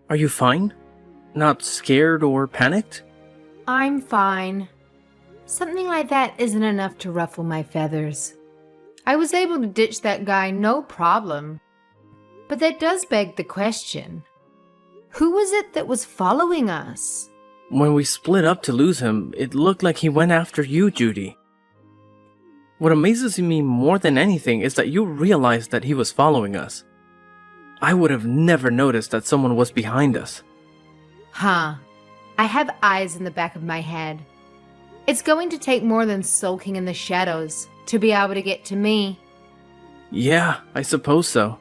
Are you fine? Not scared or panicked? I'm fine. Something like that isn't enough to ruffle my feathers. I was able to ditch that guy no problem. But that does beg the question. Who was it that was following us? When we split up to lose him, it looked like he went after you, Judy. What amazes me more than anything is that you realized that he was following us. I would have never noticed that someone was behind us. Huh. I have eyes in the back of my head. It's going to take more than sulking in the shadows to be able to get to me. Yeah, I suppose so.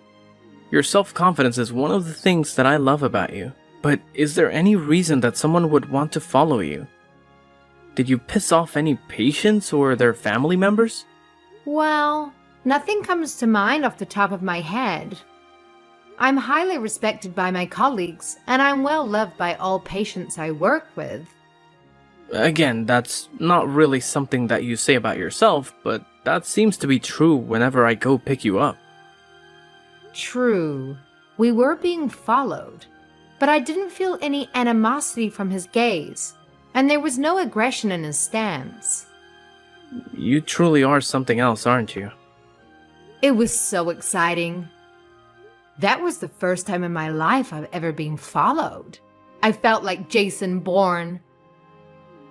Your self-confidence is one of the things that I love about you. But is there any reason that someone would want to follow you? Did you piss off any patients or their family members? Well, nothing comes to mind off the top of my head. I'm highly respected by my colleagues, and I'm well loved by all patients I work with. Again, that's not really something that you say about yourself, but that seems to be true whenever I go pick you up. True. We were being followed, but I didn't feel any animosity from his gaze, and there was no aggression in his stance. You truly are something else, aren't you? It was so exciting. That was the first time in my life I've ever been followed. I felt like Jason Bourne.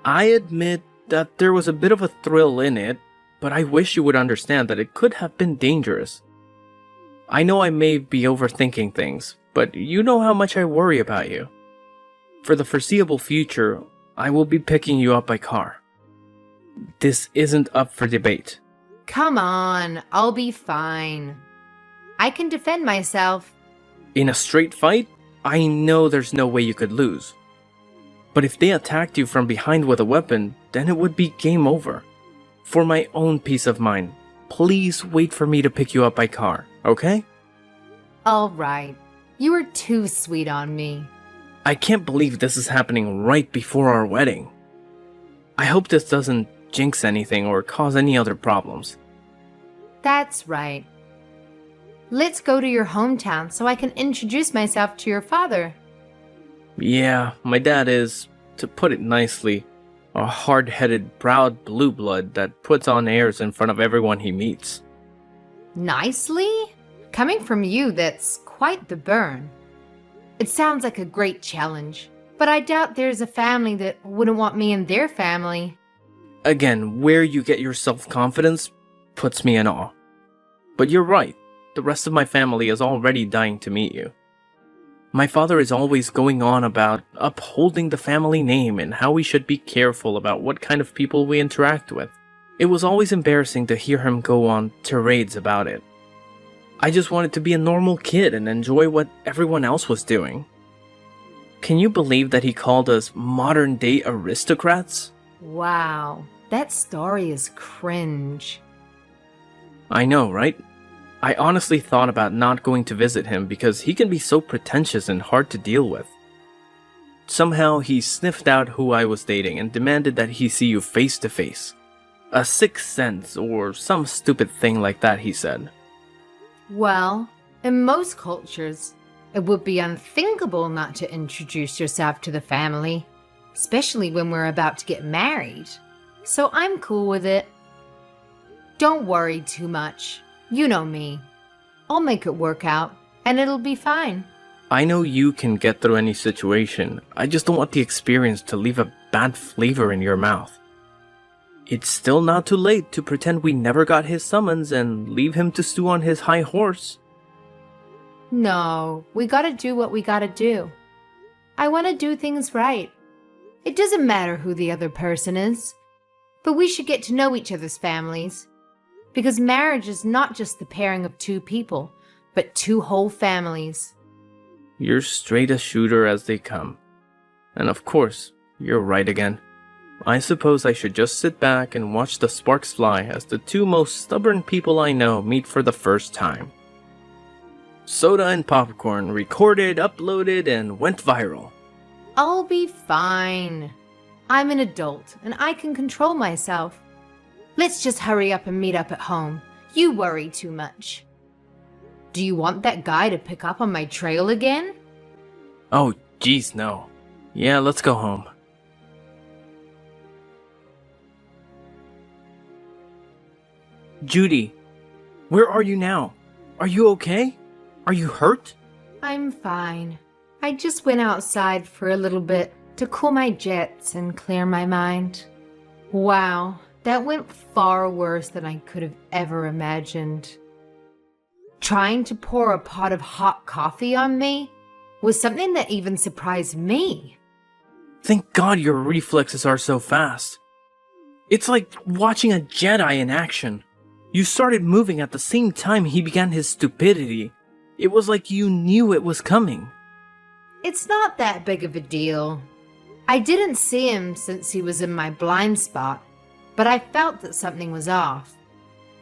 I admit that there was a bit of a thrill in it, but I wish you would understand that it could have been dangerous. I know I may be overthinking things, but you know how much I worry about you. For the foreseeable future, I will be picking you up by car. This isn't up for debate. Come on, I'll be fine. I can defend myself. In a straight fight, I know there's no way you could lose. But if they attacked you from behind with a weapon, then it would be game over. For my own peace of mind, please wait for me to pick you up by car, okay? All right. You are too sweet on me. I can't believe this is happening right before our wedding. I hope this doesn't jinx anything or cause any other problems. That's right. Let's go to your hometown so I can introduce myself to your father. Yeah, my dad is, to put it nicely, a hard-headed, proud blue blood that puts on airs in front of everyone he meets. Nicely? Coming from you, that's quite the burn. It sounds like a great challenge, but I doubt there's a family that wouldn't want me in their family. Again, where you get your self-confidence puts me in awe. But you're right, the rest of my family is already dying to meet you. My father is always going on about upholding the family name and how we should be careful about what kind of people we interact with. It was always embarrassing to hear him go on tirades about it. I just wanted to be a normal kid and enjoy what everyone else was doing. Can you believe that he called us modern-day aristocrats? Wow, that story is cringe. I know, right? I honestly thought about not going to visit him because he can be so pretentious and hard to deal with. Somehow he sniffed out who I was dating and demanded that he see you face to face. A sixth sense or some stupid thing like that, he said. Well, in most cultures, it would be unthinkable not to introduce yourself to the family, especially when we're about to get married. So I'm cool with it. Don't worry too much. You know me. I'll make it work out, and it'll be fine. I know you can get through any situation. I just don't want the experience to leave a bad flavor in your mouth. It's still not too late to pretend we never got his summons and leave him to stew on his high horse. No, we gotta do what we gotta do. I want to do things right. It doesn't matter who the other person is, but we should get to know each other's families. Because marriage is not just the pairing of two people, but two whole families. You're straight a shooter as they come. And of course, you're right again. I suppose I should just sit back and watch the sparks fly as the two most stubborn people I know meet for the first time. Soda and Popcorn recorded, uploaded, and went viral. I'll be fine. I'm an adult, and I can control myself. Let's just hurry up and meet up at home. You worry too much. Do you want that guy to pick up on my trail again? Oh, Geez, no. Yeah, let's go home. Judy, where are you now? Are you okay? Are you hurt? I'm fine. I just went outside for a little bit to cool my jets and clear my mind. Wow, that went far worse than I could have ever imagined. Trying to pour a pot of hot coffee on me was something that even surprised me. Thank God your reflexes are so fast. It's like watching a Jedi in action. You started moving at the same time he began his stupidity. It was like you knew it was coming. It's not that big of a deal. I didn't see him since he was in my blind spot, but I felt that something was off.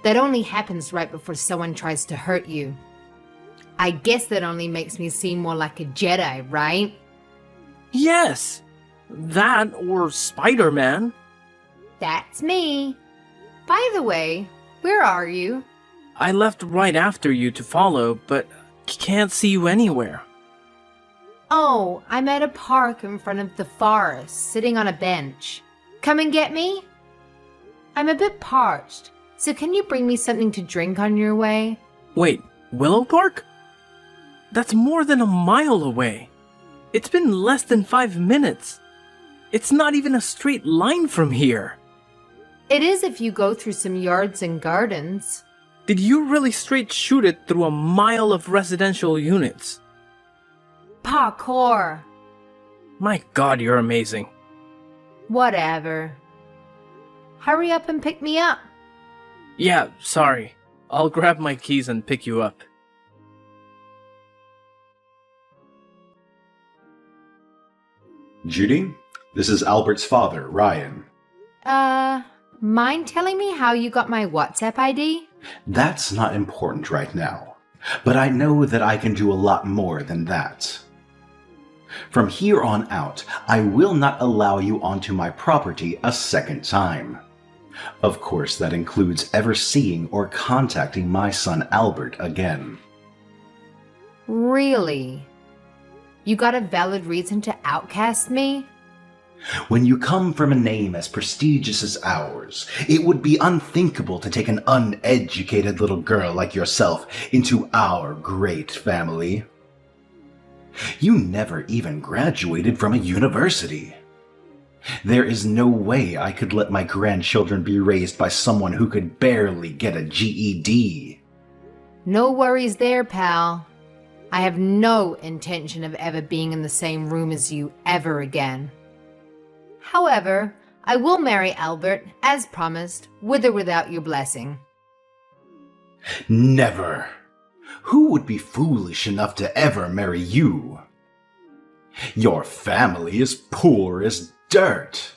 That only happens right before someone tries to hurt you. I guess that only makes me seem more like a Jedi, right? Yes! That or Spider-Man. That's me. By the way, where are you? I left right after you to follow, but can't see you anywhere. Oh, I'm at a park in front of the forest, sitting on a bench. Come and get me? I'm a bit parched, so can you bring me something to drink on your way? Wait, Willow Park? That's more than a mile away. It's been less than 5 minutes. It's not even a straight line from here. It is if you go through some yards and gardens. Did you really straight shoot it through a mile of residential units? Parkour. My God, you're amazing. Whatever. Hurry up and pick me up. Yeah, sorry. I'll grab my keys and pick you up. Judy, this is Albert's father, Ryan. Mind telling me how you got my WhatsApp ID? That's not important right now, but I know that I can do a lot more than that. From here on out, I will not allow you onto my property a second time. Of course, that includes ever seeing or contacting my son Albert again. Really? You got a valid reason to outcast me? When you come from a name as prestigious as ours, it would be unthinkable to take an uneducated little girl like yourself into our great family. You never even graduated from a university. There is no way I could let my grandchildren be raised by someone who could barely get a GED. No worries there, pal. I have no intention of ever being in the same room as you ever again. However, I will marry Albert, as promised, with or without your blessing. Never. Who would be foolish enough to ever marry you? Your family is poor as dirt.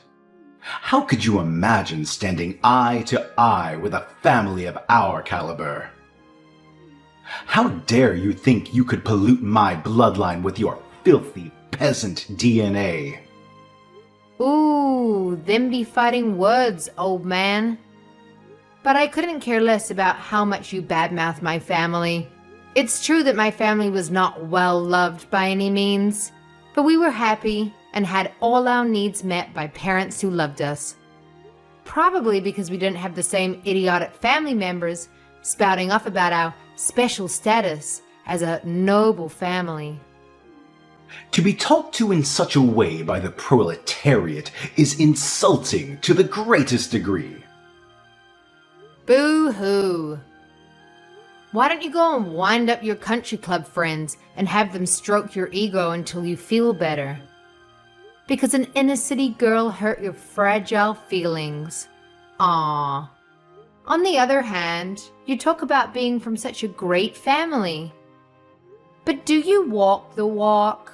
How could you imagine standing eye to eye with a family of our caliber? How dare you think you could pollute my bloodline with your filthy peasant DNA? Ooh, them be fighting words, old man. But I couldn't care less about how much you badmouth my family. It's true that my family was not well loved by any means, but we were happy and had all our needs met by parents who loved us. Probably because we didn't have the same idiotic family members spouting off about our special status as a noble family. To be talked to in such a way by the proletariat is insulting to the greatest degree. Boo-hoo. Why don't you go and wind up your country club friends and have them stroke your ego until you feel better? Because an inner-city girl hurt your fragile feelings. Aww. On the other hand, you talk about being from such a great family. But do you walk the walk?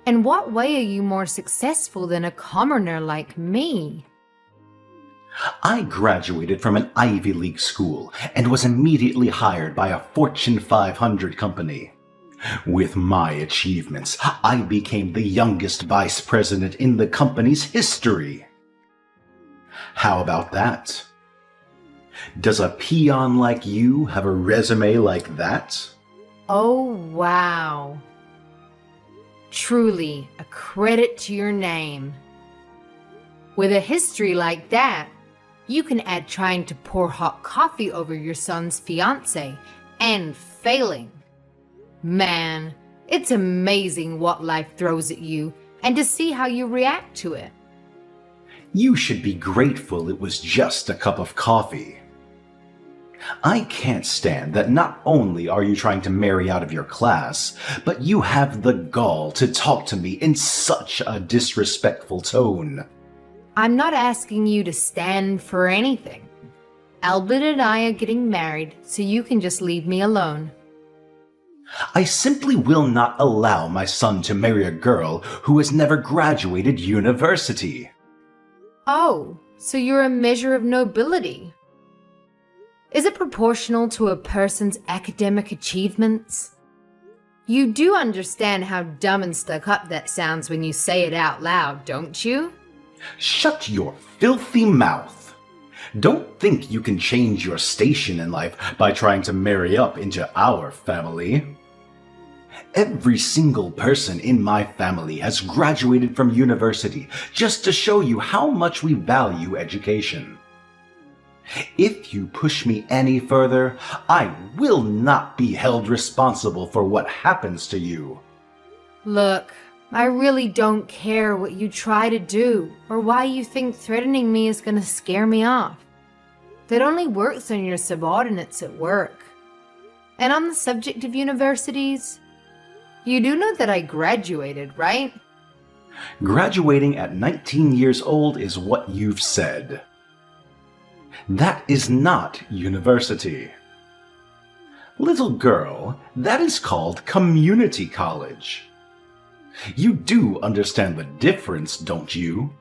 In what way are you more successful than a commoner like me? I graduated from an Ivy League school and was immediately hired by a Fortune 500 company. With my achievements, I became the youngest vice president in the company's history. How about that? Does a peon like you have a resume like that? Oh, wow. Truly a credit to your name. With a history like that, you can add trying to pour hot coffee over your son's fiancée and failing. Man, it's amazing what life throws at you and to see how you react to it. You should be grateful it was just a cup of coffee. I can't stand that not only are you trying to marry out of your class, but you have the gall to talk to me in such a disrespectful tone. I'm not asking you to stand for anything. Albert and I are getting married, so you can just leave me alone. I simply will not allow my son to marry a girl who has never graduated university. Oh, so you're a measure of nobility. Is it proportional to a person's academic achievements? You do understand how dumb and stuck up that sounds when you say it out loud, don't you? Shut your filthy mouth. Don't think you can change your station in life by trying to marry up into our family. Every single person in my family has graduated from university just to show you how much we value education. If you push me any further, I will not be held responsible for what happens to you. Look, I really don't care what you try to do or why you think threatening me is going to scare me off. That only works on your subordinates at work. And on the subject of universities, you do know that I graduated, right? Graduating at 19 years old is what you've said. That is not university. Little girl, that is called community college. You do understand the difference, don't you?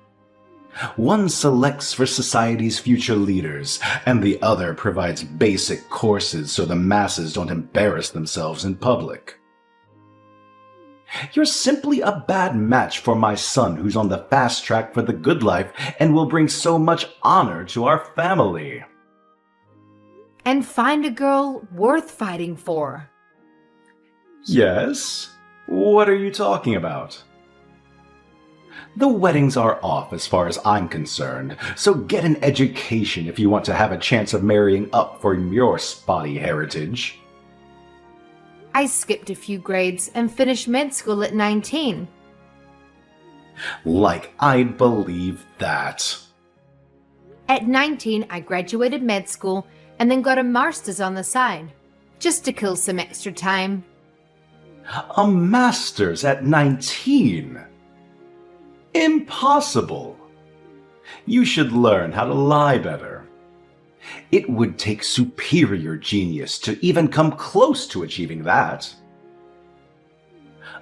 One selects for society's future leaders, and the other provides basic courses so the masses don't embarrass themselves in public. You're simply a bad match for my son who's on the fast track for the good life and will bring so much honor to our family. And find a girl worth fighting for. Yes? What are you talking about? The weddings are off as far as I'm concerned, so get an education if you want to have a chance of marrying up for your spotty heritage. I skipped a few grades and finished med school at 19. Like I'd believe that. At 19, I graduated med school and then got a master's on the side, just to kill some extra time. A master's at 19? Impossible. You should learn how to lie better. It would take superior genius to even come close to achieving that.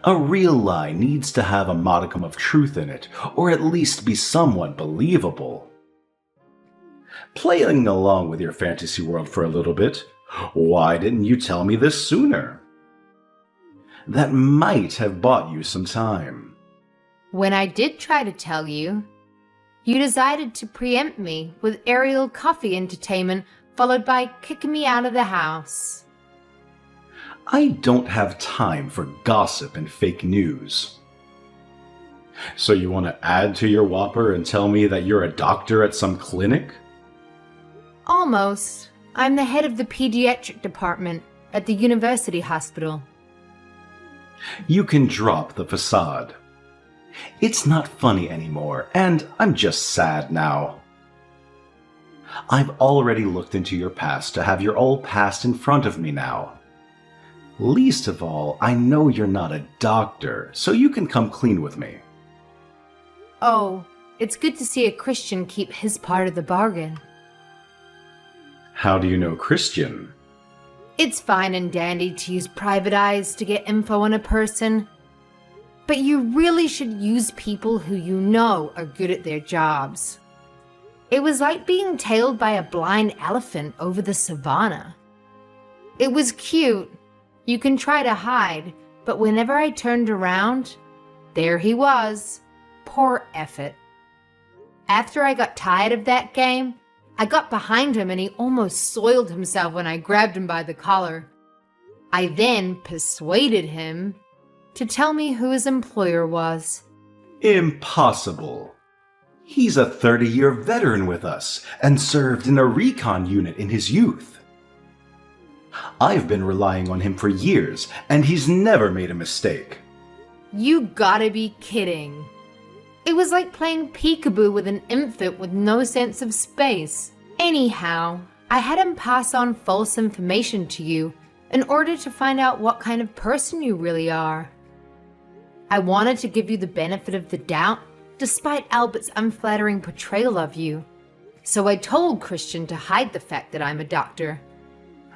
A real lie needs to have a modicum of truth in it, or at least be somewhat believable. Playing along with your fantasy world for a little bit, why didn't you tell me this sooner? That might have bought you some time. When I did try to tell you, you decided to preempt me with aerial coffee entertainment, followed by kicking me out of the house. I don't have time for gossip and fake news. So you want to add to your whopper and tell me that you're a doctor at some clinic? Almost. I'm the head of the pediatric department at the university hospital. You can drop the facade. It's not funny anymore, and I'm just sad now. I've already looked into your past to have your old past in front of me now. Least of all, I know you're not a doctor, so you can come clean with me. Oh, it's good to see a Christian keep his part of the bargain. How do you know Christian? It's fine and dandy to use private eyes to get info on a person, but you really should use people who you know are good at their jobs. It was like being tailed by a blind elephant over the savannah. It was cute. You can try to hide, but whenever I turned around, there he was. Poor effort. After I got tired of that game, I got behind him and he almost soiled himself when I grabbed him by the collar. I then persuaded him to tell me who his employer was. Impossible. He's a 30-year veteran with us and served in a recon unit in his youth. I've been relying on him for years, and he's never made a mistake. You gotta be kidding. It was like playing peekaboo with an infant with no sense of space. Anyhow, I had him pass on false information to you in order to find out what kind of person you really are. I wanted to give you the benefit of the doubt, despite Albert's unflattering portrayal of you. So I told Christian to hide the fact that I'm a doctor.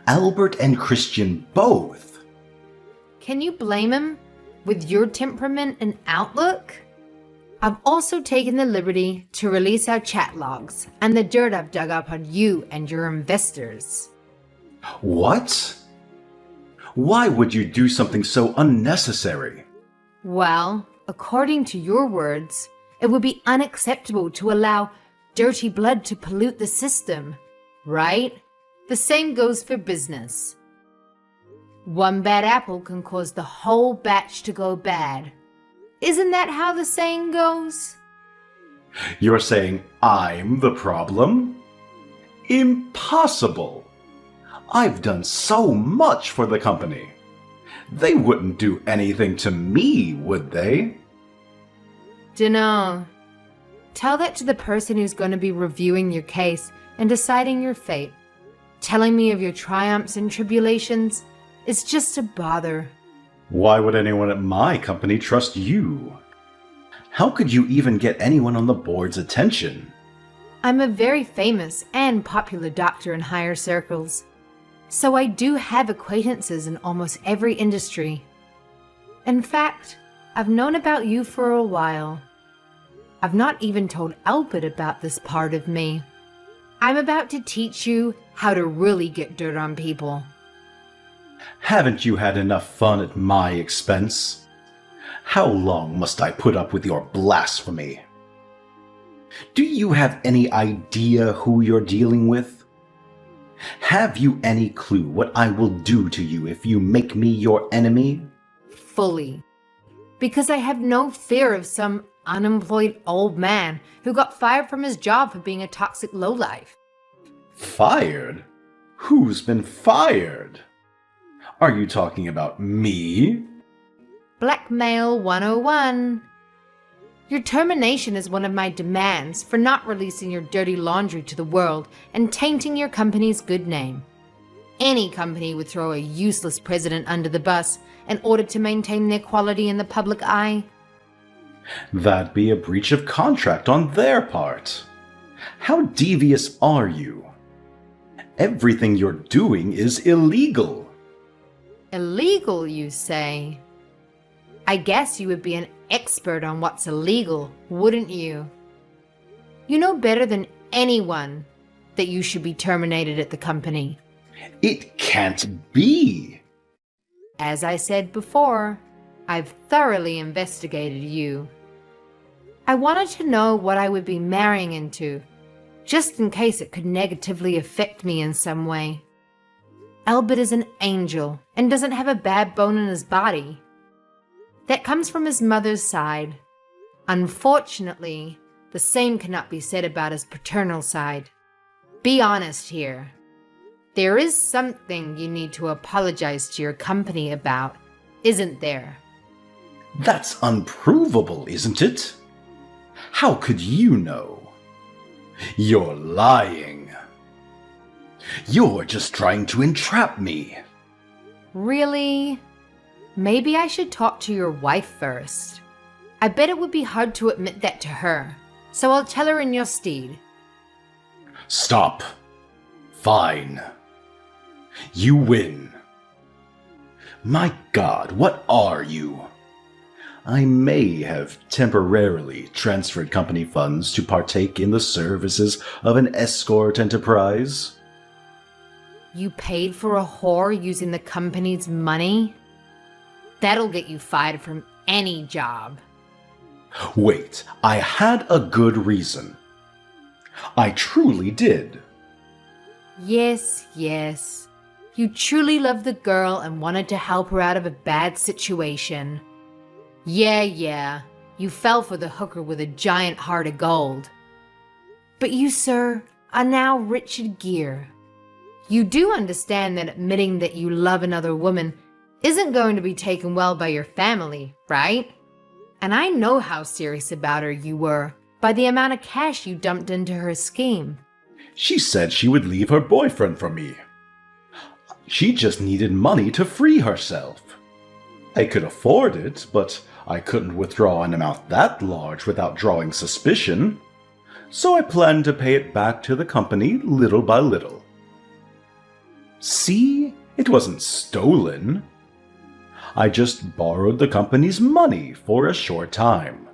Albert and Christian both? Can you blame him? With your temperament and outlook? I've also taken the liberty to release our chat logs and the dirt I've dug up on you and your investors. What? Why would you do something so unnecessary? Well, according to your words, it would be unacceptable to allow dirty blood to pollute the system, right? The same goes for business. One bad apple can cause the whole batch to go bad. Isn't that how the saying goes? You're saying I'm the problem? Impossible! I've done so much for the company. They wouldn't do anything to me, would they? Dunno. Tell that to the person who's going to be reviewing your case and deciding your fate. Telling me of your triumphs and tribulations is just a bother. Why would anyone at my company trust you? How could you even get anyone on the board's attention? I'm a very famous and popular doctor in higher circles, so I do have acquaintances in almost every industry. In fact, I've known about you for a while. I've not even told Albert about this part of me. I'm about to teach you how to really get dirt on people. Haven't you had enough fun at my expense? How long must I put up with your blasphemy? Do you have any idea who you're dealing with? Have you any clue what I will do to you if you make me your enemy? Fully. Because I have no fear of some unemployed old man who got fired from his job for being a toxic lowlife. Fired? Who's been fired? Are you talking about me? Blackmail 101. Your termination is one of my demands for not releasing your dirty laundry to the world and tainting your company's good name. Any company would throw a useless president under the bus in order to maintain their quality in the public eye. That'd be a breach of contract on their part. How devious are you? Everything you're doing is illegal. Illegal, you say? I guess you would be an expert on what's illegal, wouldn't you? You know better than anyone that you should be terminated at the company. It can't be. As I said before, I've thoroughly investigated you. I wanted to know what I would be marrying into, just in case it could negatively affect me in some way. Albert is an angel and doesn't have a bad bone in his body. That comes from his mother's side. Unfortunately, the same cannot be said about his paternal side. Be honest here. There is something you need to apologize to your company about, isn't there? That's unprovable, isn't it? How could you know? You're lying. You're just trying to entrap me. Really? Maybe I should talk to your wife first. I bet it would be hard to admit that to her, so I'll tell her in your stead. Stop. Fine. You win. My God, what are you? I may have temporarily transferred company funds to partake in the services of an escort enterprise. You paid for a whore using the company's money? That'll get you fired from any job. Wait, I had a good reason. I truly did. Yes. You truly loved the girl and wanted to help her out of a bad situation. Yeah, you fell for the hooker with a giant heart of gold. But you, sir, are now Richard Gere. You do understand that admitting that you love another woman isn't going to be taken well by your family, right? And I know how serious about her you were by the amount of cash you dumped into her scheme. She said she would leave her boyfriend for me. She just needed money to free herself. I could afford it, but I couldn't withdraw an amount that large without drawing suspicion. So I planned to pay it back to the company little by little. See, it wasn't stolen. I just borrowed the company's money for a short time.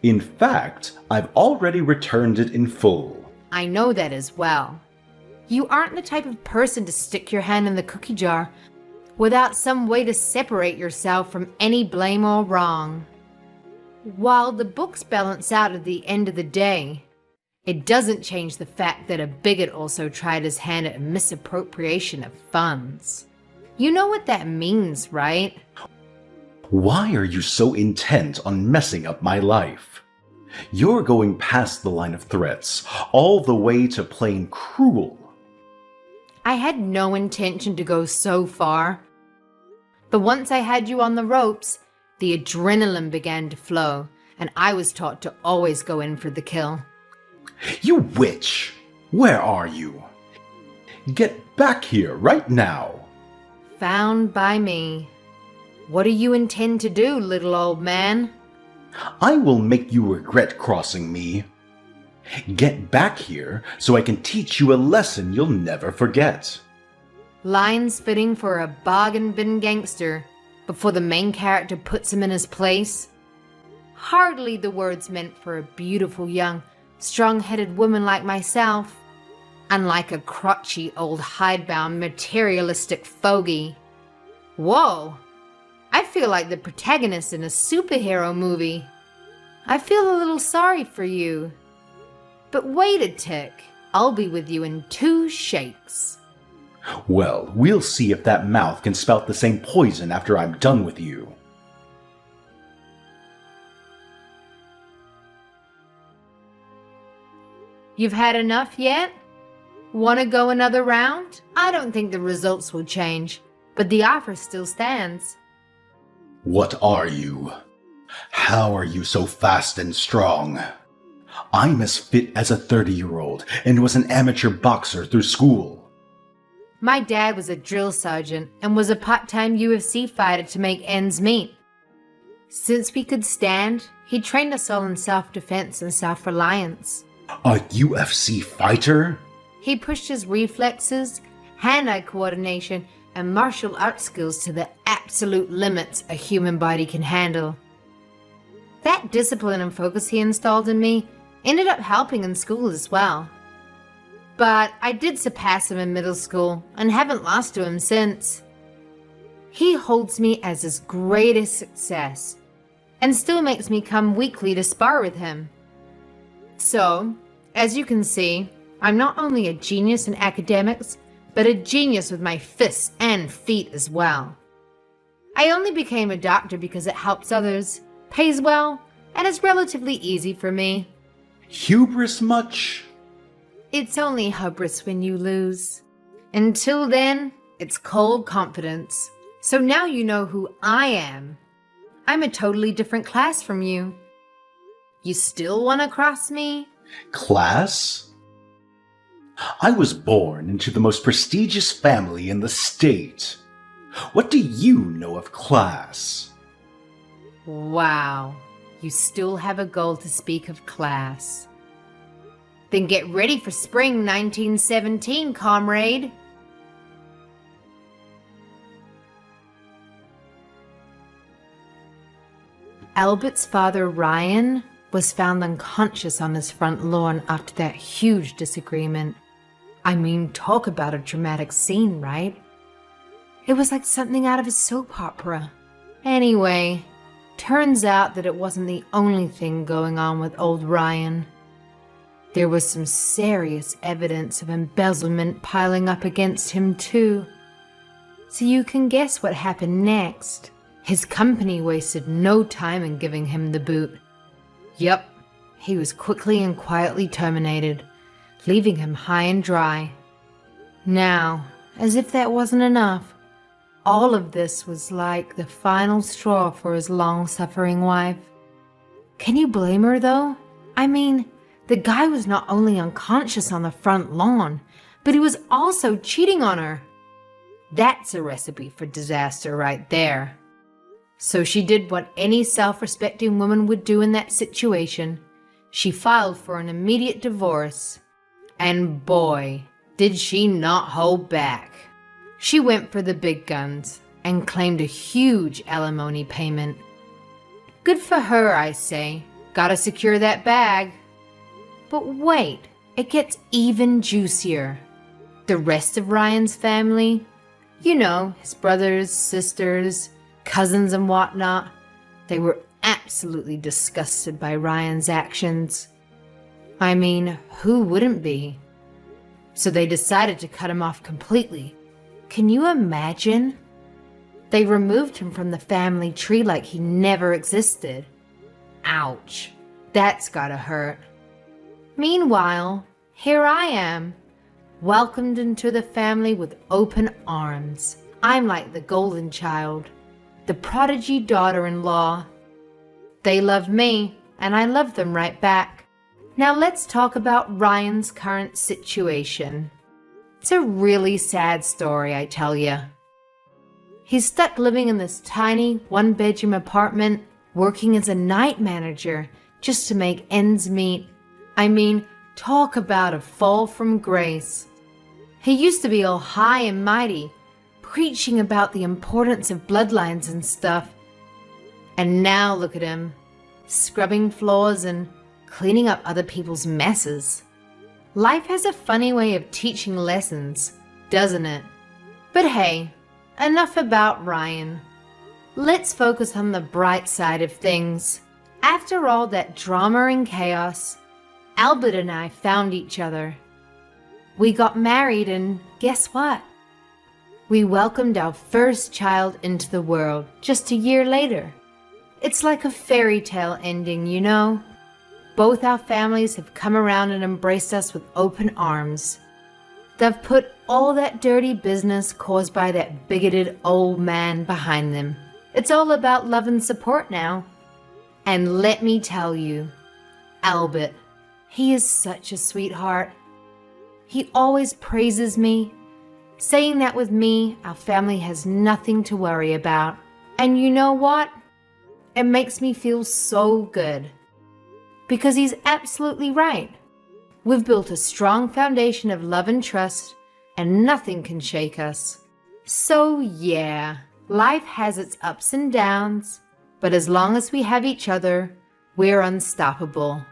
In fact, I've already returned it in full. I know that as well. You aren't the type of person to stick your hand in the cookie jar without some way to separate yourself from any blame or wrong. While the books balance out at the end of the day, it doesn't change the fact that a bigot also tried his hand at misappropriation of funds. You know what that means, right? Why are you so intent on messing up my life? You're going past the line of threats, all the way to plain cruel. I had no intention to go so far. But once I had you on the ropes, the adrenaline began to flow, and I was taught to always go in for the kill. You witch! Where are you? Get back here right now! Found by me. What do you intend to do, little old man? I will make you regret crossing me. Get back here so I can teach you a lesson you'll never forget. Lines fitting for a bargain bin gangster before the main character puts him in his place. Hardly the words meant for a beautiful young, strong-headed woman like myself, unlike a crotchy old hidebound materialistic fogey. Whoa! I feel like the protagonist in a superhero movie. I feel a little sorry for you. But wait a tick, I'll be with you in 2 shakes. Well, we'll see if that mouth can spout the same poison after I'm done with you. You've had enough yet? Want to go another round? I don't think the results will change, but the offer still stands. What are you? How are you so fast and strong? I'm as fit as a 30-year-old and was an amateur boxer through school. My dad was a drill sergeant and was a part-time UFC fighter to make ends meet. Since we could stand, he trained us all in self-defense and self-reliance. A UFC fighter? He pushed his reflexes, hand-eye coordination, and martial arts skills to the absolute limits a human body can handle. That discipline and focus he installed in me ended up helping in school as well. But I did surpass him in middle school and haven't lost to him since. He holds me as his greatest success and still makes me come weekly to spar with him. So, as you can see, I'm not only a genius in academics, but a genius with my fists and feet as well. I only became a doctor because it helps others, pays well, and is relatively easy for me. Hubris much? It's only hubris when you lose. Until then, it's cold confidence. So now you know who I am. I'm a totally different class from you. You still want to cross me? Class? I was born into the most prestigious family in the state. What do you know of class? Wow, you still have a goal to speak of class. Then get ready for spring 1917, comrade. Albert's father, Ryan, was found unconscious on his front lawn after that huge disagreement. I mean, talk about a dramatic scene, right? It was like something out of a soap opera. Anyway, turns out that it wasn't the only thing going on with old Ryan. There was some serious evidence of embezzlement piling up against him too. So you can guess what happened next. His company wasted no time in giving him the boot. Yup, he was quickly and quietly terminated, leaving him high and dry. Now, as if that wasn't enough, all of this was like the final straw for his long-suffering wife. Can you blame her, though? I mean, the guy was not only unconscious on the front lawn, but he was also cheating on her. That's a recipe for disaster right there. So she did what any self-respecting woman would do in that situation. She filed for an immediate divorce. And boy, did she not hold back. She went for the big guns and claimed a huge alimony payment. Good for her, I say. Gotta secure that bag. But wait, it gets even juicier. The rest of Ryan's family, you know, his brothers, sisters, cousins and whatnot, they were absolutely disgusted by Ryan's actions. I mean, who wouldn't be? So they decided to cut him off completely. Can you imagine? They removed him from the family tree like he never existed. Ouch, that's gotta hurt. Meanwhile, here I am, welcomed into the family with open arms. I'm like the golden child, the prodigy daughter-in-law. They love me, and I love them right back. Now let's talk about Ryan's current situation. It's a really sad story, I tell ya. He's stuck living in this tiny one-bedroom apartment, working as a night manager just to make ends meet. I mean, talk about a fall from grace. He used to be all high and mighty, preaching about the importance of bloodlines and stuff. And now look at him, scrubbing floors and cleaning up other people's messes. Life has a funny way of teaching lessons, doesn't it? But hey, enough about Ryan. Let's focus on the bright side of things. After all that drama and chaos, Albert and I found each other. We got married and guess what? We welcomed our first child into the world just a year later. It's like a fairy tale ending, you know? Both our families have come around and embraced us with open arms. They've put all that dirty business caused by that bigoted old man behind them. It's all about love and support now. And let me tell you, Albert, he is such a sweetheart. He always praises me, saying that with me, our family has nothing to worry about. And you know what? It makes me feel so good. Because he's absolutely right. We've built a strong foundation of love and trust, and nothing can shake us. So yeah, life has its ups and downs, but as long as we have each other, we're unstoppable.